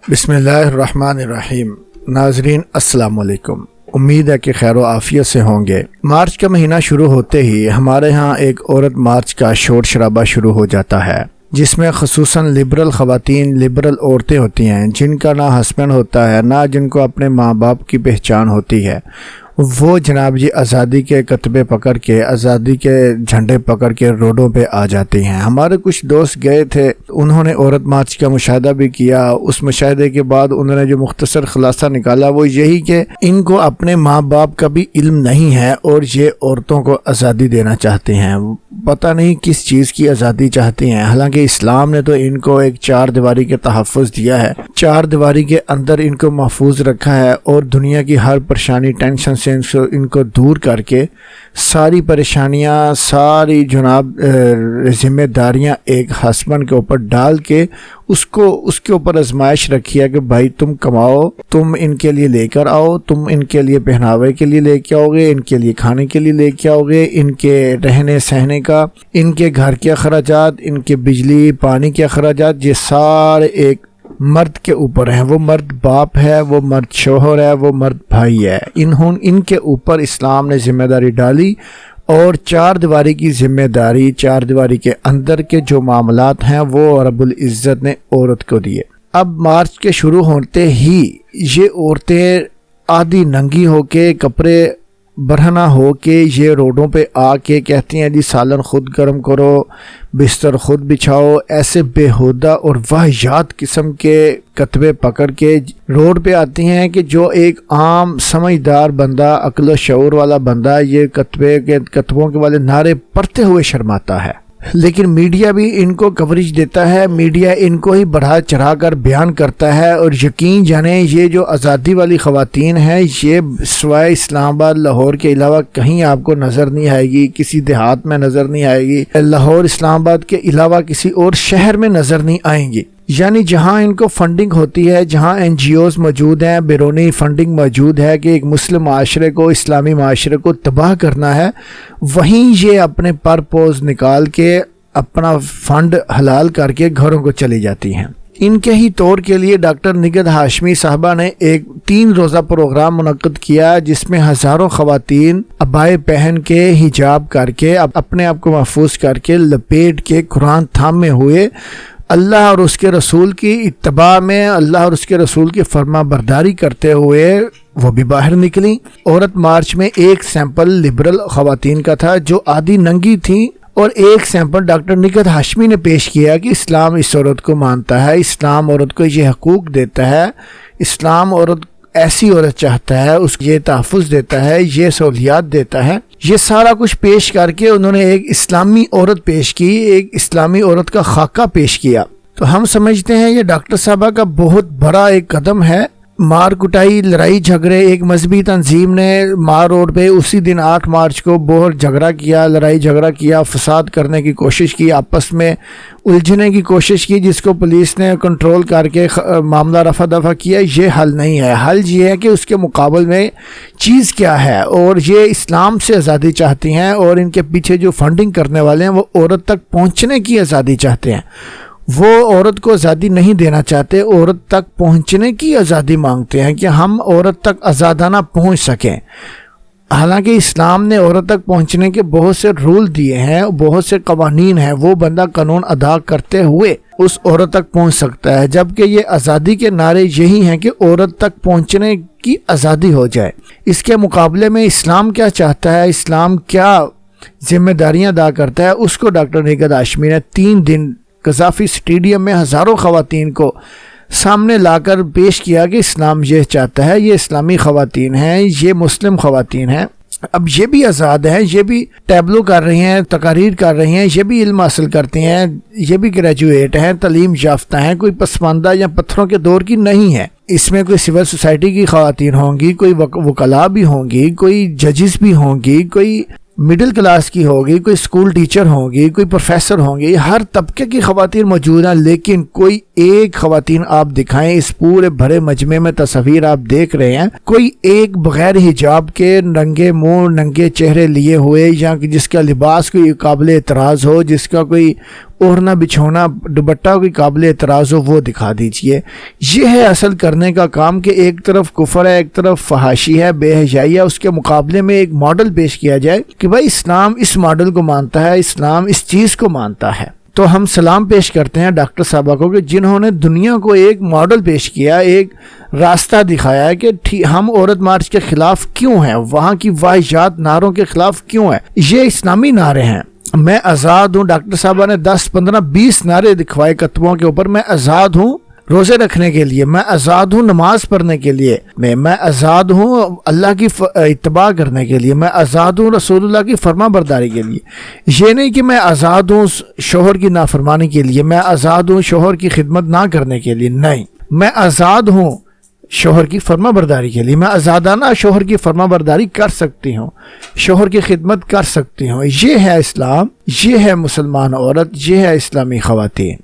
بسم اللہ الرحمن الرحیم۔ ناظرین السلام علیکم، امید ہے کہ خیر و عافیت سے ہوں گے۔ مارچ کا مہینہ شروع ہوتے ہی ہمارے ہاں ایک عورت مارچ کا شور شرابہ شروع ہو جاتا ہے، جس میں خصوصاً لبرل خواتین، لبرل عورتیں ہوتی ہیں جن کا نہ ہسبینڈ ہوتا ہے، نہ جن کو اپنے ماں باپ کی پہچان ہوتی ہے، وہ جناب جی آزادی کے کتبے پکڑ کے، آزادی کے جھنڈے پکڑ کے روڈوں پہ آ جاتی ہیں۔ ہمارے کچھ دوست گئے تھے، انہوں نے عورت مارچ کا مشاہدہ بھی کیا۔ اس مشاہدے کے بعد انہوں نے جو مختصر خلاصہ نکالا وہ یہی کہ ان کو اپنے ماں باپ کا بھی علم نہیں ہے اور یہ عورتوں کو آزادی دینا چاہتے ہیں۔ پتہ نہیں کس چیز کی آزادی چاہتی ہیں، حالانکہ اسلام نے تو ان کو ایک چار دیواری کے تحفظ دیا ہے، چار دیواری کے اندر ان کو محفوظ رکھا ہے، اور دنیا کی ہر پریشانی، ٹینشن سے ان کو دور کر کے ساری پریشانیاں، ساری جناب ذمہ داریاں ایک ہسبینڈ کے اوپر ڈال کے اس کے اوپر آزمائش رکھی ہے کہ بھائی تم کماؤ، تم ان کے لیے لے کر آؤ، تم ان کے لیے پہناوے کے لیے لے کے آؤ گے، ان کے لیے کھانے کے لیے لے کے آؤ گے، ان کے رہنے سہنے کا، ان کے گھر کے اخراجات، ان کے بجلی پانی کے اخراجات، یہ سارے ایک مرد کے اوپر ہیں۔ وہ مرد باپ ہے، وہ مرد شوہر ہے، وہ مرد بھائی ہے۔ ان کے اوپر اسلام نے ذمہ داری ڈالی، اور چار دیواری کی ذمہ داری، چار دیواری کے اندر کے جو معاملات ہیں وہ رب العزت نے عورت کو دیے۔ اب مارچ کے شروع ہوتے ہی یہ عورتیں آدھی ننگی ہو کے، کپڑے برہنہ ہو کے یہ روڈوں پہ آ کے کہتی ہیں جی سالن خود گرم کرو، بستر خود بچھاؤ، ایسے بےہودہ اور واہیات قسم کے کتبے پکڑ کے روڈ پہ آتی ہیں کہ جو ایک عام سمجھدار بندہ، عقل و شعور والا بندہ یہ کتبوں کے والے نعرے پڑھتے ہوئے شرماتا ہے۔ لیکن میڈیا بھی ان کو کوریج دیتا ہے، میڈیا ان کو ہی بڑھا چڑھا کر بیان کرتا ہے، اور یقین جانیں یہ جو آزادی والی خواتین ہیں یہ سوائے اسلام آباد، لاہور کے علاوہ کہیں آپ کو نظر نہیں آئے گی، کسی دیہات میں نظر نہیں آئے گی، لاہور اسلام آباد کے علاوہ کسی اور شہر میں نظر نہیں آئیں گی۔ یعنی جہاں ان کو فنڈنگ ہوتی ہے، جہاں این جی اوز موجود ہیں، بیرونی فنڈنگ موجود ہے کہ ایک مسلم معاشرے کو، اسلامی معاشرے کو تباہ کرنا ہے، وہیں یہ اپنے پرپوز نکال کے اپنا فنڈ حلال کر کے گھروں کو چلی جاتی ہیں۔ ان کے ہی طور کے لیے ڈاکٹر نگہت ہاشمی صاحبہ نے ایک 3 روزہ پروگرام منعقد کیا، جس میں ہزاروں خواتین عبائے پہن کے، حجاب کر کے، اپنے آپ کو محفوظ کر کے، لپیٹ کے، قرآن تھامے ہوئے اللہ اور اس کے رسول کی اتباع میں، اللہ اور اس کے رسول کی فرما برداری کرتے ہوئے وہ بھی باہر نکلی۔ عورت مارچ میں ایک سیمپل لبرل خواتین کا تھا جو آدھی ننگی تھیں، اور ایک سیمپل ڈاکٹر نگہت ہاشمی نے پیش کیا کہ اسلام اس عورت کو مانتا ہے، اسلام عورت کو یہ حقوق دیتا ہے، اسلام ایسی عورت چاہتا ہے، اس کو یہ تحفظ دیتا ہے، یہ سہولیات دیتا ہے۔ یہ سارا کچھ پیش کر کے انہوں نے ایک اسلامی عورت پیش کی، ایک اسلامی عورت کا خاکہ پیش کیا۔ تو ہم سمجھتے ہیں یہ ڈاکٹر صاحبہ کا بہت بڑا ایک قدم ہے۔ مار کٹائی، لڑائی جھگڑے، ایک مذہبی تنظیم نے مار روڈ پہ اسی دن 8 مارچ کو بہت جھگڑا کیا، لڑائی جھگڑا کیا، فساد کرنے کی کوشش کی، آپس میں الجھنے کی کوشش کی، جس کو پولیس نے کنٹرول کر کے معاملہ رفع دفع کیا۔ یہ حل نہیں ہے، حل یہ ہے کہ اس کے مقابل میں چیز کیا ہے، اور یہ اسلام سے آزادی چاہتی ہیں، اور ان کے پیچھے جو فنڈنگ کرنے والے ہیں وہ عورت تک پہنچنے کی آزادی چاہتے ہیں۔ وہ عورت کو آزادی نہیں دینا چاہتے، عورت تک پہنچنے کی آزادی مانگتے ہیں کہ ہم عورت تک آزادانہ پہنچ سکیں۔ حالانکہ اسلام نے عورت تک پہنچنے کے بہت سے رول دیے ہیں، بہت سے قوانین ہیں، وہ بندہ قانون ادا کرتے ہوئے اس عورت تک پہنچ سکتا ہے، جبکہ یہ آزادی کے نعرے یہی ہیں کہ عورت تک پہنچنے کی آزادی ہو جائے۔ اس کے مقابلے میں اسلام کیا چاہتا ہے، اسلام کیا ذمہ داریاں ادا کرتا ہے، اس کو ڈاکٹر نگہت ہاشمی نے 3 دن قذافی اسٹیڈیم میں ہزاروں خواتین کو سامنے لا کر پیش کیا کہ اسلام یہ چاہتا ہے، یہ اسلامی خواتین ہیں، یہ مسلم خواتین ہیں، اب یہ بھی آزاد ہیں، یہ بھی ٹیبلو کر رہی ہیں، تقاریر کر رہی ہیں، یہ بھی علم حاصل کرتی ہیں، یہ بھی گریجویٹ ہیں، تعلیم یافتہ ہیں، کوئی پسماندہ یا پتھروں کے دور کی نہیں ہے۔ اس میں کوئی سول سوسائٹی کی خواتین ہوں گی، کوئی وکلاء بھی ہوں گی، کوئی ججز بھی ہوں گی، کوئی مڈل کلاس کی ہوگی، کوئی اسکول ٹیچر ہوگی، کوئی پروفیسر ہوں گی، ہر طبقے کی خواتین موجود ہیں، لیکن کوئی ایک خواتین آپ دکھائیں، اس پورے بھرے مجمع میں تصاویر آپ دیکھ رہے ہیں، کوئی ایک بغیر حجاب کے، ننگے منہ ننگے چہرے لیے ہوئے، یا جس کا لباس کوئی قابل اعتراض ہو، جس کا کوئی اوڑھنا بچھونا دوپٹہ کوئی قابل اعتراض ہو وہ دکھا دیجئے۔ یہ ہے اصل کرنے کا کام کہ ایک طرف کفر ہے، ایک طرف فحاشی ہے، بے حیائی ہے، اس کے مقابلے میں ایک ماڈل پیش کیا جائے کہ بھائی اسلام اس ماڈل کو مانتا ہے، اسلام اس چیز کو مانتا ہے۔ تو ہم سلام پیش کرتے ہیں ڈاکٹر صاحبہ کو کہ جنہوں نے دنیا کو ایک ماڈل پیش کیا، ایک راستہ دکھایا ہے کہ ہم عورت مارچ کے خلاف کیوں ہیں، وہاں کی واحشات نعروں کے خلاف کیوں ہیں۔ یہ اسلامی نعرے ہیں۔ میں آزاد ہوں، ڈاکٹر صاحبہ نے 10 15 20 نعرے دکھوائے کتبوں کے اوپر۔ میں آزاد ہوں روزے رکھنے کے لیے، میں آزاد ہوں نماز پڑھنے کے لیے، میں آزاد ہوں اللہ کی اتباع کرنے کے لیے، میں آزاد ہوں رسول اللہ کی فرما برداری کے لیے۔ یہ نہیں کہ میں آزاد ہوں شوہر کی نافرمانی کے لیے، میں آزاد ہوں شوہر کی خدمت نہ کرنے کے لیے، نہیں، میں آزاد ہوں شوہر کی فرما برداری کے لیے، میں آزادانہ شوہر کی فرما برداری کر سکتی ہوں، شوہر کی خدمت کر سکتی ہوں۔ یہ ہے اسلام، یہ ہے مسلمان عورت، یہ ہے اسلامی خواتین۔